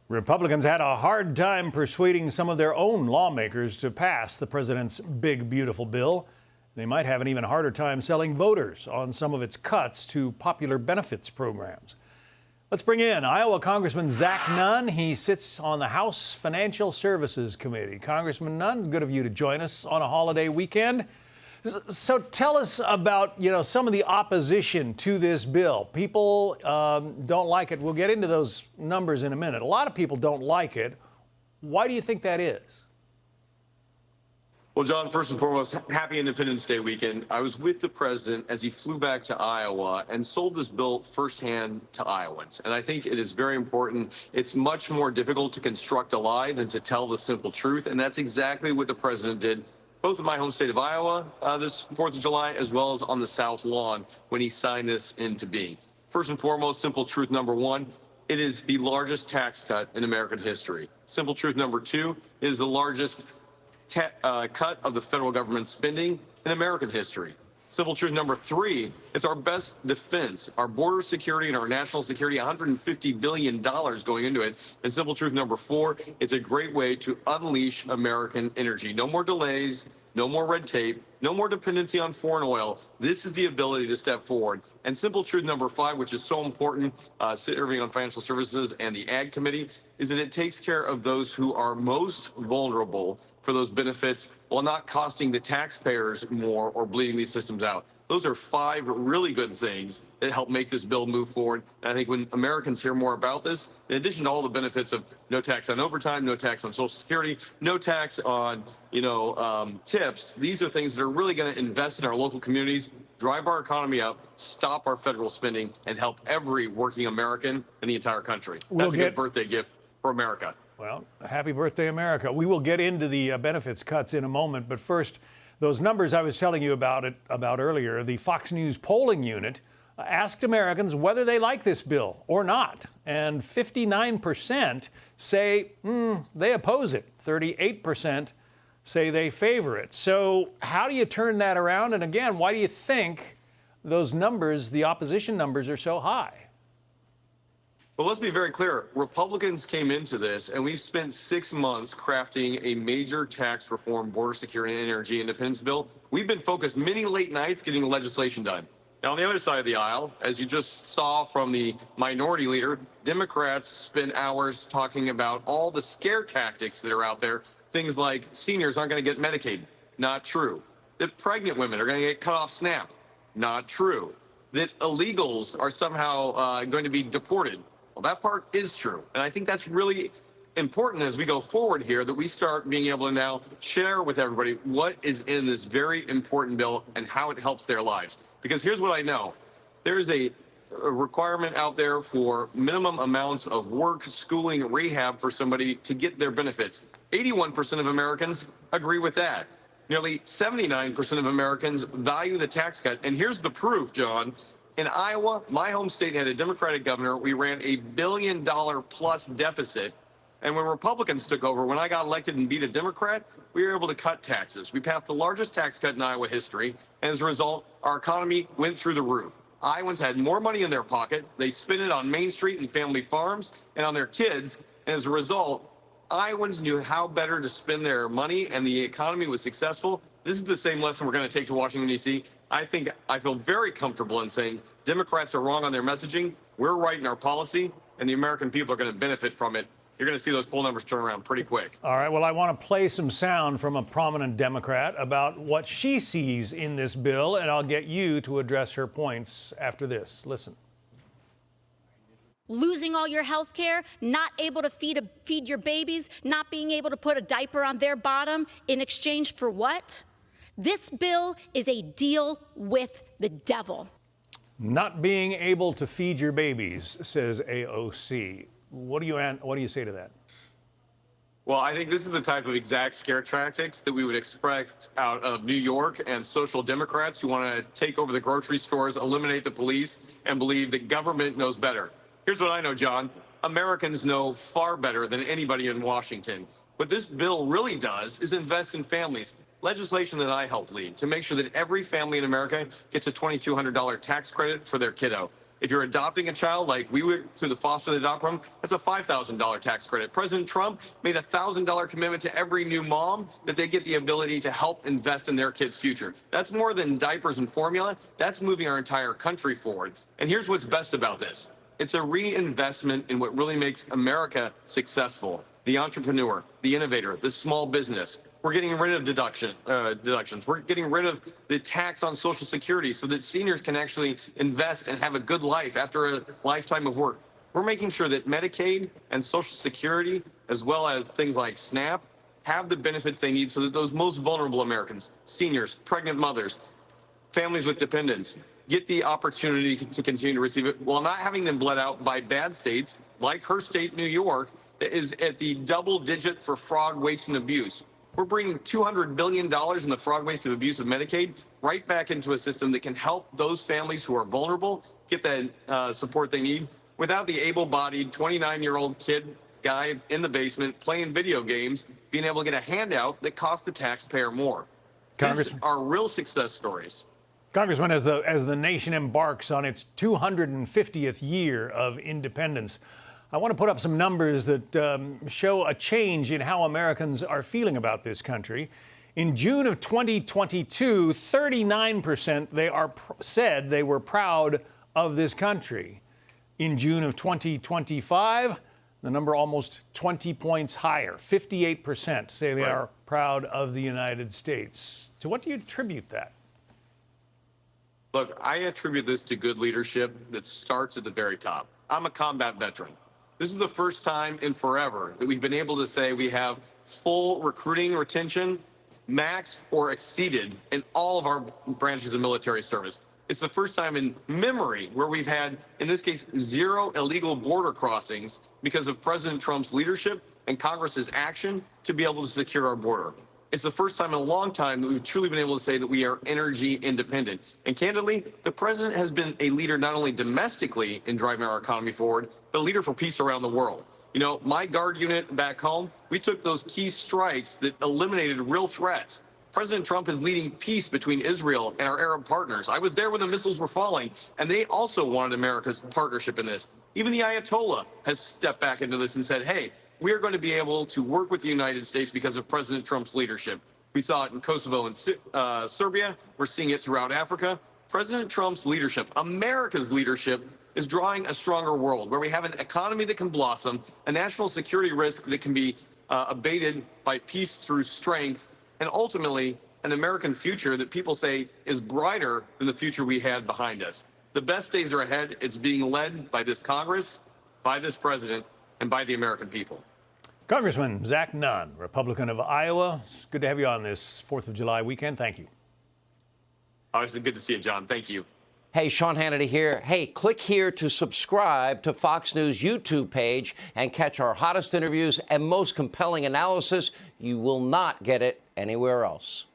Republicans had a hard time persuading some of their own lawmakers to pass the president's big, beautiful bill. They might have an even harder time selling voters on some of its cuts to popular benefits programs. Let's bring in Iowa Congressman Zach Nunn. He sits on the House Financial Services Committee. Congressman Nunn, good of you to join us on a holiday weekend. So tell us about, some of the opposition to this bill. People don't like it. We'll get into those numbers in a minute. A lot of people don't like it. Why do you think that is? Well, John, first and foremost, happy Independence Day weekend. I was with the president as he flew back to Iowa and sold this bill firsthand to Iowans. And I think it is very important. It's much more difficult to construct a lie than to tell the simple truth. And that's exactly what the president did, both in my home state of Iowa this 4th of July, as well as on the South Lawn when he signed this into being. First and foremost, simple truth number one, it is the largest tax cut in American history. Simple truth number two, it is the largest cut of the federal government spending in American history. Simple truth number three, it's our best defense, our border security and our national security, $150 billion going into it. And simple truth number four, it's a great way to unleash American energy. No more delays, no more red tape, no more dependency on foreign oil. This is the ability to step forward. And simple truth number five, which is so important, serving on financial services and the Ag Committee, is that it takes care of those who are most vulnerable for those benefits while not costing the taxpayers more or bleeding these systems out. Those are five really good things that help make this bill move forward. And I think when Americans hear more about this, in addition to all the benefits of no tax on overtime, no tax on Social Security, no tax on, tips, these are things that are really going to invest in our local communities, drive our economy up, stop our federal spending, and help every working American in the entire country. That's a good birthday gift for America. Well, happy birthday, America. We will get into the benefits cuts in a moment, but first, those numbers I was telling you about earlier, the Fox News polling unit asked Americans whether they like this bill or not, and 59% say they oppose it. 38% say they favor it. So how do you turn that around? And again, why do you think those numbers, the opposition numbers, are so high? Well, let's be very clear. Republicans came into this, and we've spent 6 months crafting a major tax reform, border security, and energy independence bill. We've been focused many late nights getting legislation done. Now, on the other side of the aisle, as you just saw from the minority leader, Democrats spend hours talking about all the scare tactics that are out there. Things like seniors aren't going to get Medicaid. Not true. That pregnant women are going to get cut off SNAP. Not true. That illegals are somehow going to be deported. Well, that part is true. And I think that's really important as we go forward here, that we start being able to now share with everybody what is in this very important bill and how it helps their lives. Because here's what I know. There is a requirement out there for minimum amounts of work, schooling, rehab for somebody to get their benefits. 81% of Americans agree with that. Nearly 79% of Americans value the tax cut. And here's the proof, John. In Iowa, my home state had a Democratic governor. We ran a $1 billion plus deficit. And when Republicans took over, when I got elected and beat a Democrat, we were able to cut taxes. We passed the largest tax cut in Iowa history. And as a result, our economy went through the roof. Iowans had more money in their pocket. They spent it on Main Street and family farms and on their kids. And as a result, Iowans knew how better to spend their money, and the economy was successful. This is the same lesson we're going to take to Washington, D.C. I feel very comfortable in saying Democrats are wrong on their messaging. We're right in our policy, and the American people are going to benefit from it. You're going to see those poll numbers turn around pretty quick. All right. Well, I want to play some sound from a prominent Democrat about what she sees in this bill, and I'll get you to address her points after this. Listen. Losing all your health care, not able to feed your babies, not being able to put a diaper on their bottom in exchange for what? This bill is a deal with the devil. Not being able to feed your babies, says AOC. What do you say to that? Well, I think this is the type of exact scare tactics that we would expect out of New York and social democrats who want to take over the grocery stores, eliminate the police, and believe that government knows better. Here's what I know, John. Americans know far better than anybody in Washington. What this bill really does is invest in families. Legislation that I helped lead to make sure that every family in America gets a $2,200 tax credit for their kiddo. If you're adopting a child, like we went through the foster and adopt program, that's a $5,000 tax credit. President Trump made a $1,000 commitment to every new mom that they get the ability to help invest in their kids' future. That's more than diapers and formula. That's moving our entire country forward. And here's what's best about this. It's a reinvestment in what really makes America successful. The entrepreneur, the innovator, the small business. We're getting rid of deductions. We're getting rid of the tax on Social Security so that seniors can actually invest and have a good life after a lifetime of work. We're making sure that Medicaid and Social Security, as well as things like SNAP, have the benefits they need so that those most vulnerable Americans, seniors, pregnant mothers, families with dependents, get the opportunity to continue to receive it while not having them bled out by bad states like her state, New York, that is at the double digit for fraud, waste, and abuse. We're bringing $200 billion in the fraud, waste, and abuse of Medicaid right back into a system that can help those families who are vulnerable get the support they need without the able-bodied 29-year-old guy in the basement playing video games being able to get a handout that costs the taxpayer more. These are real success stories. Congressman, as the nation embarks on its 250th year of independence, I want to put up some numbers that show a change in how Americans are feeling about this country. In June of 2022, 39% said they were proud of this country. In June of 2025, the number almost 20 points higher. 58% say they are proud of the United States. To what do you attribute that? Look, I attribute this to good leadership that starts at the very top. I'm a combat veteran. This is the first time in forever that we've been able to say we have full recruiting retention, maxed or exceeded in all of our branches of military service. It's the first time in memory where we've had, in this case, 0 illegal border crossings because of President Trump's leadership and Congress's action to be able to secure our border. It's the first time in a long time that we've truly been able to say that we are energy independent. And candidly, the president has been a leader not only domestically in driving our economy forward, but a leader for peace around the world. You know, my Guard unit back home, we took those key strikes that eliminated real threats. President Trump is leading peace between Israel and our Arab partners. I was there when the missiles were falling, and they also wanted America's partnership in this. Even the Ayatollah has stepped back into this and said, hey, we are going to be able to work with the United States because of President Trump's leadership. We saw it in Kosovo and Serbia. We're seeing it throughout Africa. President Trump's leadership, America's leadership, is drawing a stronger world where we have an economy that can blossom, a national security risk that can be abated by peace through strength, and ultimately an American future that people say is brighter than the future we had behind us. The best days are ahead. It's being led by this Congress, by this president, and by the American people. Congressman Zach Nunn, Republican of Iowa. It's good to have you on this 4th of July weekend. Thank you. Obviously, good to see you, John. Thank you. Hey, Sean Hannity here. Hey, click here to subscribe to Fox News YouTube page and catch our hottest interviews and most compelling analysis. You will not get it anywhere else.